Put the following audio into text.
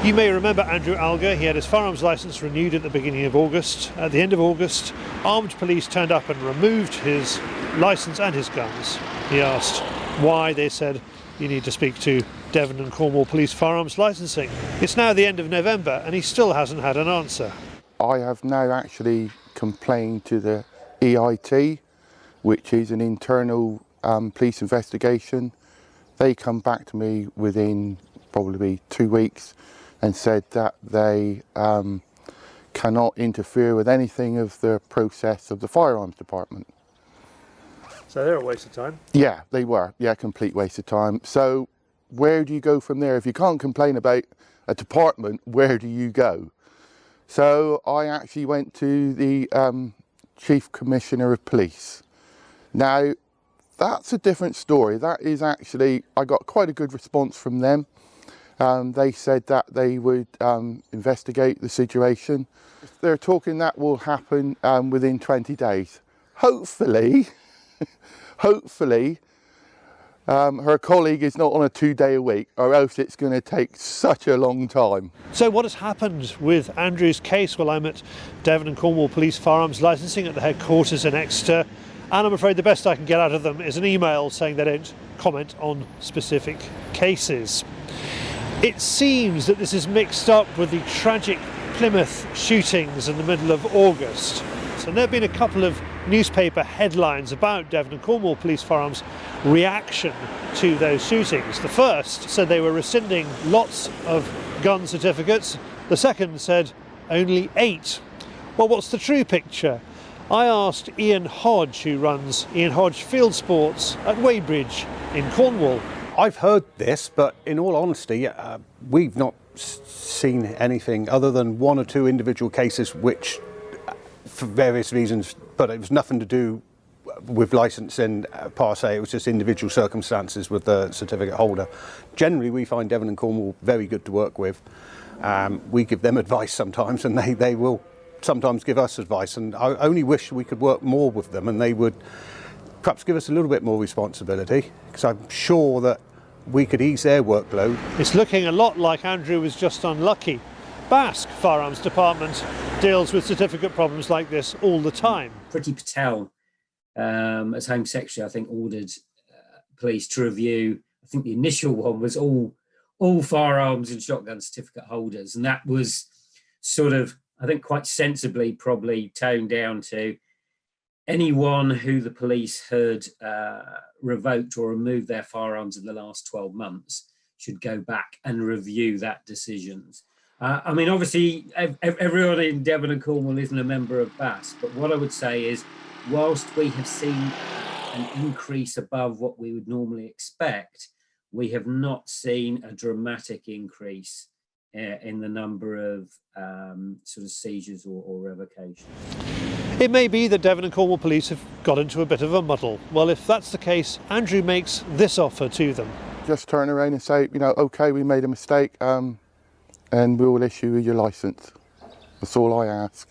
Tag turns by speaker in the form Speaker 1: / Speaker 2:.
Speaker 1: You may remember Andrew Alger. He had his firearms licence renewed at the beginning of August. At the end of August, armed police turned up and removed his licence and his guns. He asked why. They said, you need to speak to Devon and Cornwall Police Firearms Licensing. It's now the end of November and he still hasn't had an answer.
Speaker 2: I have now actually complained to the EIT, which is an internal police investigation. They come back to me within probably 2 weeks and said that they cannot interfere with anything of the process of the firearms department.
Speaker 1: So they're a waste of time?
Speaker 2: Yeah, they were. Yeah, complete waste of time. So where do you go from there? If you can't complain about a department, where do you go? So I actually went to the Chief Commissioner of Police. Now, that's a different story. That is actually, I got quite a good response from them. They said that they would investigate the situation. They're talking that will happen within 20 days. Hopefully, hopefully, her colleague is not on a 2-day a week, or else it's going to take such a long time.
Speaker 1: So what has happened with Andrew's case? Well, I'm at Devon and Cornwall Police Firearms Licensing at the headquarters in Exeter, and I'm afraid the best I can get out of them is an email saying they don't comment on specific cases. It seems that this is mixed up with the tragic Plymouth shootings in the middle of August. So there have been a couple of newspaper headlines about Devon and Cornwall Police Firearms' reaction to those shootings. The first said they were rescinding lots of gun certificates. The second said only 8. Well, what's the true picture? I asked Ian Hodge, who runs Ian Hodge Fieldsports at Weybridge in Cornwall.
Speaker 3: I've heard this, but in all honesty, we've not seen anything other than 1 or 2 individual cases which, for various reasons, but it was nothing to do with licensing per se, it was just individual circumstances with the certificate holder. Generally, we find Devon and Cornwall very good to work with. We give them advice sometimes, and they will sometimes give us advice, and I only wish we could work more with them and they would perhaps give us a little bit more responsibility, because I'm sure that we could ease their workload.
Speaker 1: It's looking a lot like Andrew was just unlucky. BASC Firearms Department deals with certificate problems like this all the time.
Speaker 4: Priti Patel, as Home Secretary, I think ordered police to review, I think the initial one was all firearms and shotgun certificate holders, and that was sort of, I think quite sensibly probably toned down to anyone who the police had revoked or removed their firearms in the last 12 months should go back and review that decision. I mean, obviously, everyone in Devon and Cornwall isn't a member of BASC, but what I would say is, whilst we have seen an increase above what we would normally expect, we have not seen a dramatic increase in the number of sort of seizures or revocations.
Speaker 1: It may be that Devon and Cornwall Police have got into a bit of a muddle. Well, if that's the case, Andrew makes this offer to them.
Speaker 2: Just turn around and say, you know, okay, we made a mistake, and we will issue you your licence. That's all I ask.